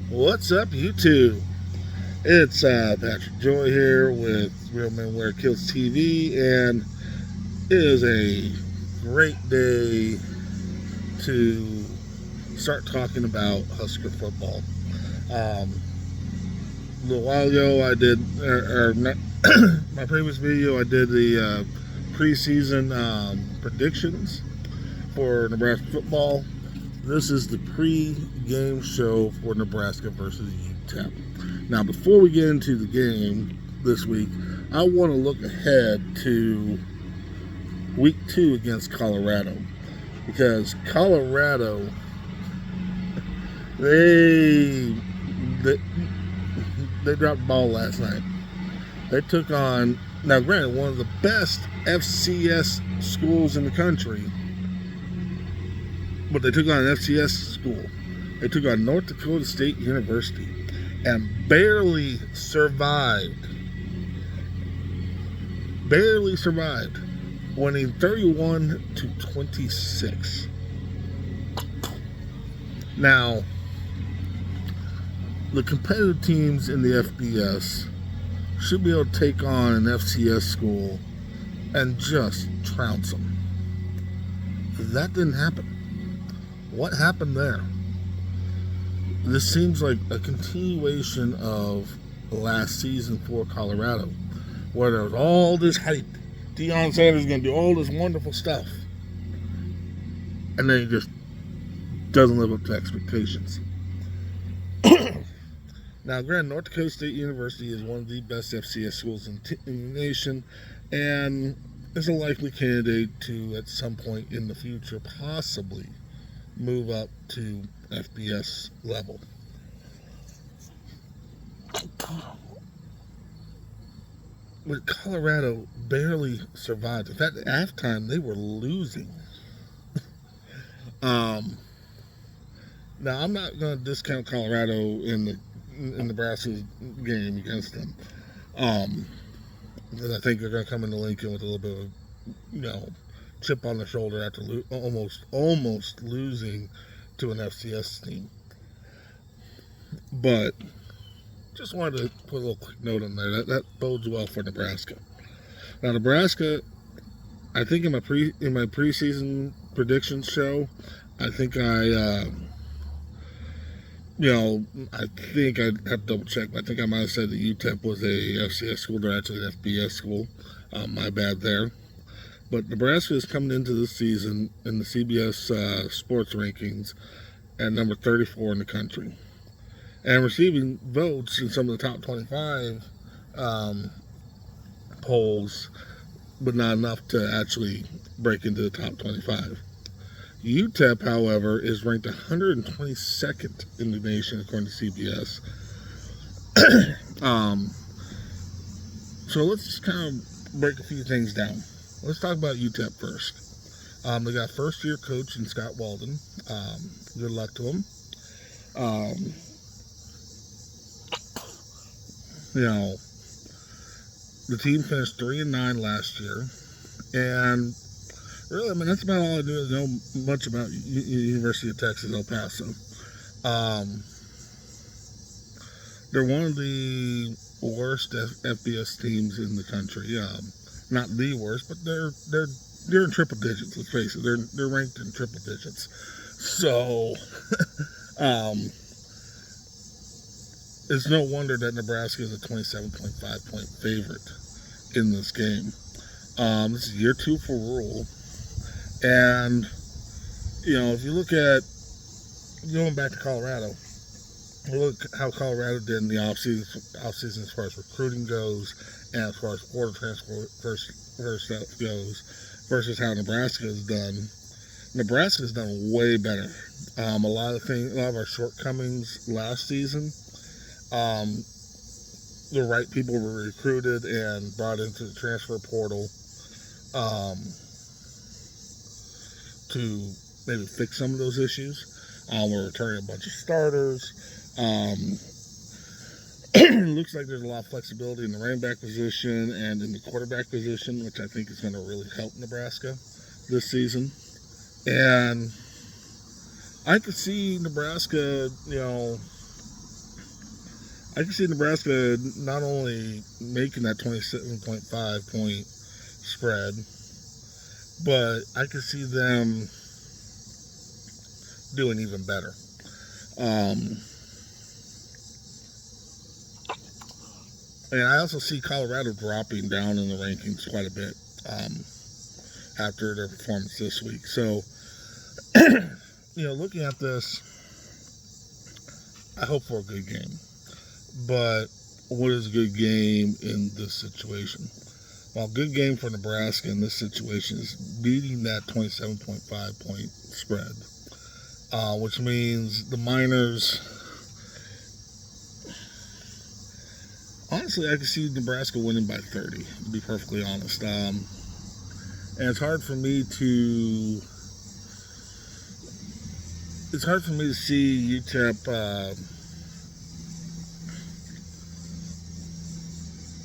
What's up, YouTube? It's Patrick Joy here with Real Men Wear Kills TV, and it is a great day to start talking about Husker football. A little while ago, I did, or not, my previous video, I did the preseason predictions for Nebraska football. This is the pre-game show for Nebraska versus Utep. Now, before we get into the game this week, I want to look ahead to week 2 against Colorado, because Colorado they they, they dropped the ball last night. They took on, now granted, one of the best FCS schools in the country, but they took on an FCS school. They took on North Dakota State University and barely survived. Barely survived, winning 31-26. Now, the competitive teams in the FBS should be able to take on an FCS school and just trounce them. That didn't happen. What happened there? This seems like a continuation of last season for Colorado, where there was all this hype. Deion Sanders is going to do all this wonderful stuff, and then he just doesn't live up to expectations. Now, granted, North Dakota State University is one of the best FCS schools in the nation, and is a likely candidate to, at some point in the future, possibly move up to FBS level. But Colorado barely survived. In fact, at halftime, they were losing. Now, I'm not going to discount Colorado in Nebraska's game against them. Because I think they're going to come into Lincoln with a little bit of, chip on the shoulder after almost losing to an FCS team. But just wanted to put a little quick note on there. That bodes well for Nebraska. Now, Nebraska, I think in my preseason predictions show, I think I think I'd have to double check, but I think I might have said that Utep was a FCS school. They're actually an FBS school. My bad there. But Nebraska is coming into this season in the CBS sports rankings at number 34 in the country, and receiving votes in some of the top 25 polls, but not enough to actually break into the top 25. Utep, however, is ranked 122nd in the nation according to CBS. So let's just kind of break a few things down. Let's talk about Utep first. They got first-year coach in Scott Walden. Good luck to him. The team finished 3-9 last year, and really, that's about all I know much about University of Texas El Paso. They're one of the worst FBS teams in the country. Not the worst, but they're in triple digits. Let's face it, they're ranked in triple digits. So, it's no wonder that Nebraska is a 27.5 point favorite in this game. This is year 2 for Rule, and if you look at going back to Colorado, look how Colorado did in the offseason as far as recruiting goes, and as far as portal transfer stuff goes, versus how Nebraska has done. Nebraska has done way better. A lot of our shortcomings last season, the right people were recruited and brought into the transfer portal to maybe fix some of those issues. We're returning a bunch of starters. Looks like there's a lot of flexibility in the running back position and in the quarterback position, which I think is going to really help Nebraska this season. And I could see Nebraska, I can see Nebraska not only making that 27.5 point spread, but I can see them doing even better. And I also see Colorado dropping down in the rankings quite a bit after their performance this week. So, looking at this, I hope for a good game. But what is a good game in this situation? Well, a good game for Nebraska in this situation is beating that 27.5 point spread, which means the Miners. Honestly, I can see Nebraska winning by 30, to be perfectly honest. And it's hard for me to see UTEP.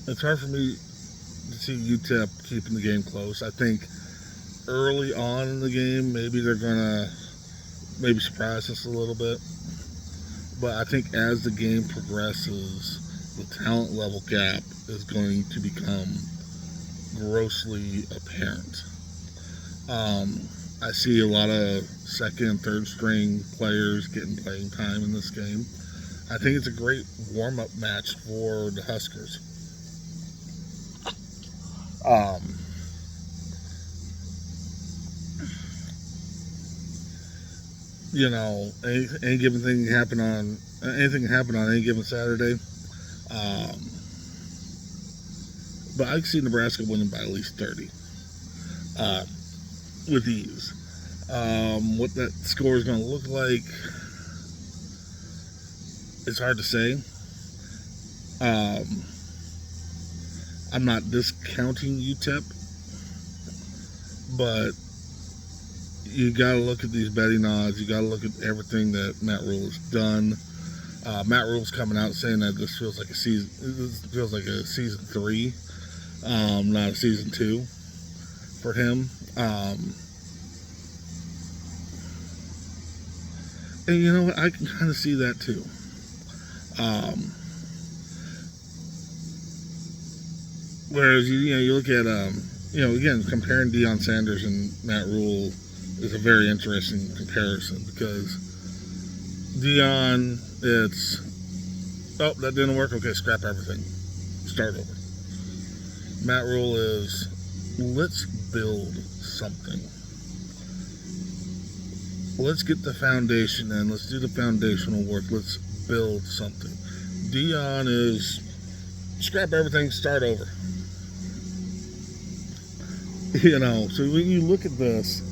It's hard for me to see UTEP keeping the game close. I think early on in the game, maybe they're gonna surprise us a little bit. But I think as the game progresses, the talent level gap is going to become grossly apparent. I see a lot of second and third string players getting playing time in this game. I think it's a great warm-up match for the Huskers. Any given thing can happen on anything can happen on any given Saturday. But I can see Nebraska winning by at least 30 with ease. What that score is going to look like, it's hard to say. I'm not discounting UTEP, but you got to look at these betting odds. You got to look at everything that Matt Rhule has done. Matt Rhule's coming out saying that this feels like a season 3, not a season 2 for him. And you know what? I can kind of see that too. Whereas you look at again, comparing Deion Sanders and Matt Rhule is a very interesting comparison, because Deion, that didn't work, okay, scrap everything, start over. Matt Rhule is, let's build something. Let's get the foundation in, let's do the foundational work, let's build something. Deion is, scrap everything, start over. So when you look at this,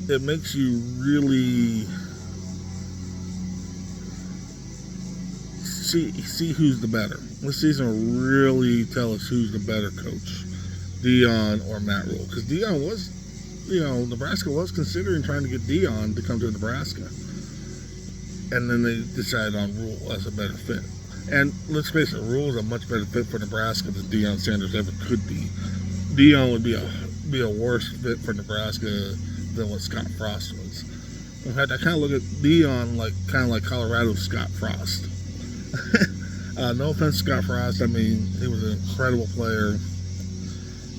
it makes you really see who's the better. This season will really tell us who's the better coach, Deion or Matt Rhule. Because Deion was, Nebraska was considering trying to get Deion to come to Nebraska. And then they decided on Rhule as a better fit. And let's face it, Rhule is a much better fit for Nebraska than Deion Sanders ever could be. Deion would be a worse fit for Nebraska than what Scott Frost was. In fact, I kind of look at Deion kind of like Colorado's Scott Frost. No offense to Scott Frost. I mean, he was an incredible player.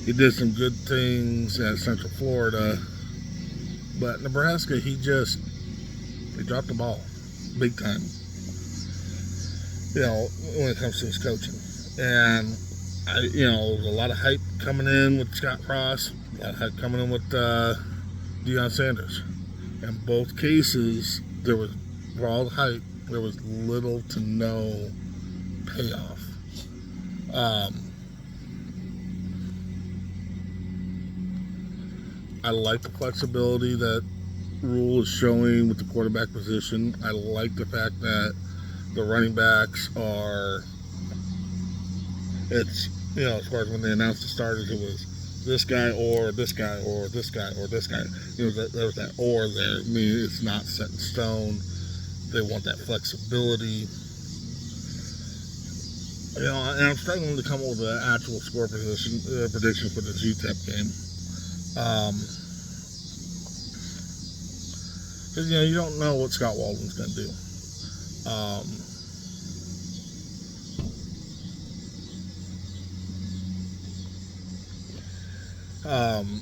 He did some good things at Central Florida. But Nebraska, he dropped the ball big time. When it comes to his coaching. And, there was a lot of hype coming in with Scott Frost, a lot of hype coming in with Deion Sanders. In both cases, for all the hype, there was little to no payoff. I like the flexibility that Rhule is showing with the quarterback position. I like the fact that the running backs are, as far as when they announced the starters, it was this guy or this guy or this guy or this guy. There was that or there. I mean, it's not set in stone. They want that flexibility. And I'm struggling to come up with an actual score prediction for this UTEP game. Because, you don't know what Scott Walden's going to do. Um,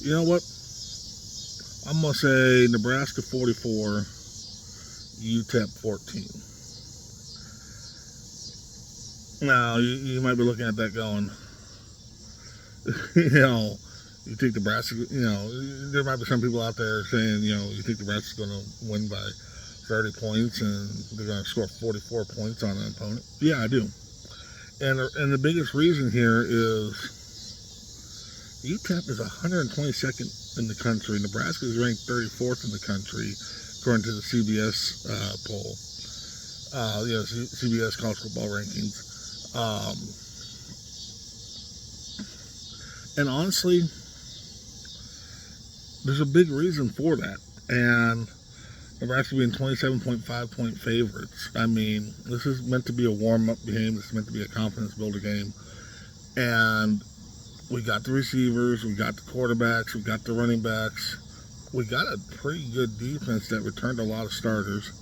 you know what? I'm going to say Nebraska 44, Utep 14. Now, you might be looking at that going, you know, you think Nebraska, there might be some people out there saying, you think Nebraska's going to win by 30 points and they're going to score 44 points on an opponent. Yeah, I do. And the biggest reason here is UTEP is 122nd in the country. Nebraska is ranked 34th in the country, according to the CBS poll. CBS college football rankings. And honestly, there's a big reason for that. And Nebraska being 27.5 point favorites. I mean, this is meant to be a warm-up game. This is meant to be a confidence builder game. And we got the receivers, we got the quarterbacks, we got the running backs. We got a pretty good defense that returned a lot of starters.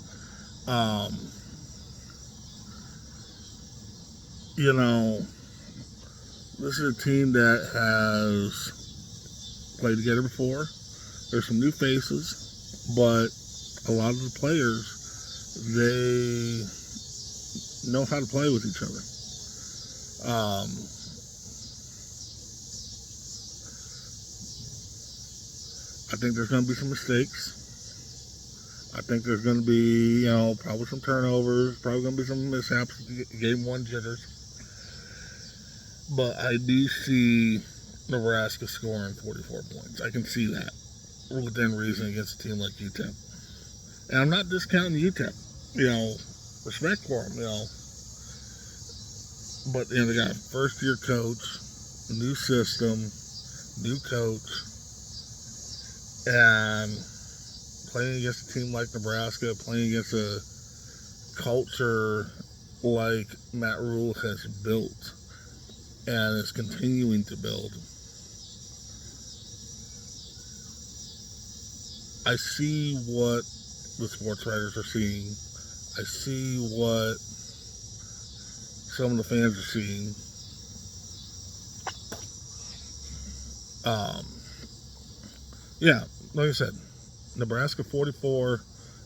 This is a team that has played together before. There's some new faces, but a lot of the players, they know how to play with each other. I think there's going to be some mistakes. I think there's going to be, probably some turnovers, probably going to be some mishaps, game one jitters. But I do see Nebraska scoring 44 points. I can see that within reason against a team like UTEP. And I'm not discounting UTEP. Respect for them, But, they got a first-year coach, new system, new coach, and playing against a team like Nebraska, playing against a culture like Matt Rule has built and is continuing to build. I see what the sports writers are seeing. I see what some of the fans are seeing. Like I said, Nebraska 44,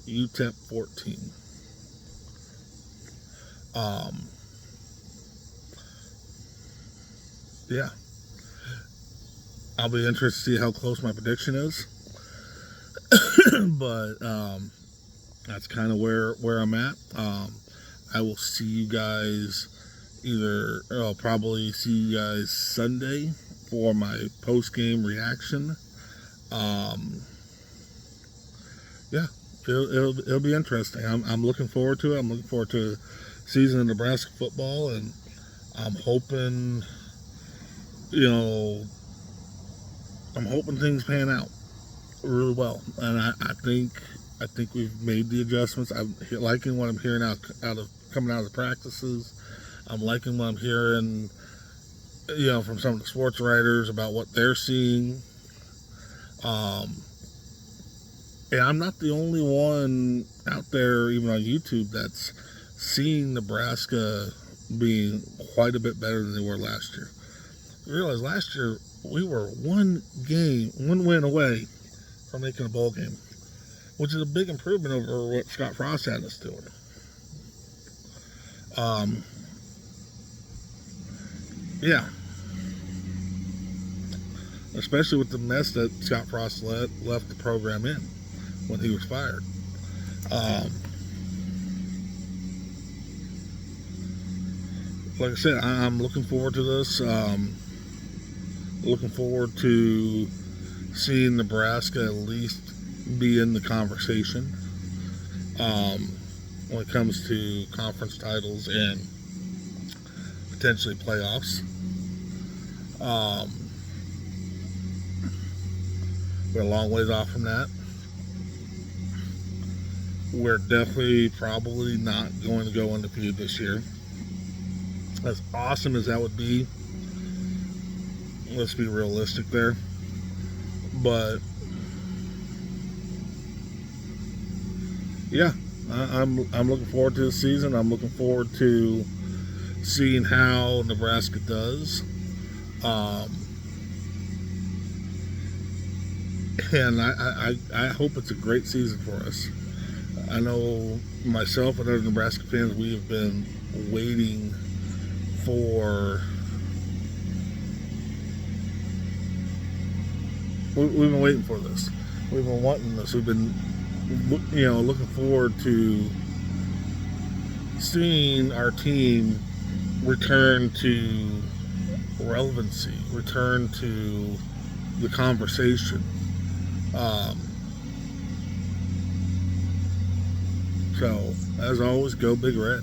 UTEP 14. I'll be interested to see how close my prediction is. But that's kind of where I'm at. I will see you guys I'll probably see you guys Sunday for my post-game reaction. It'll be interesting. I'm looking forward to it. I'm looking forward to season of Nebraska football, and I'm hoping, things pan out really well. And I think we've made the adjustments. I'm liking what I'm hearing coming out of the practices. I'm liking what I'm hearing, from some of the sports writers about what they're seeing. And I'm not the only one out there, even on YouTube, that's seeing Nebraska being quite a bit better than they were last year. You realize last year we were one win away from making a bowl game, which is a big improvement over what Scott Frost had us doing. Especially with the mess that Scott Frost left the program in when he was fired. Like I said, I'm looking forward to this. Looking forward to seeing Nebraska at least be in the conversation when it comes to conference titles and potentially playoffs. We're a long ways off from that. We're definitely probably not going to go undefeated this year. As awesome as that would be, let's be realistic there. But yeah, I'm looking forward to the season. I'm looking forward to seeing how Nebraska does. Um, and I hope it's a great season for us. I know myself and other Nebraska fans, we have been waiting for. We've been waiting for this. We've been wanting this. We've been, looking forward to seeing our team return to relevancy, return to the conversation. Um, so, as always, go Big Red.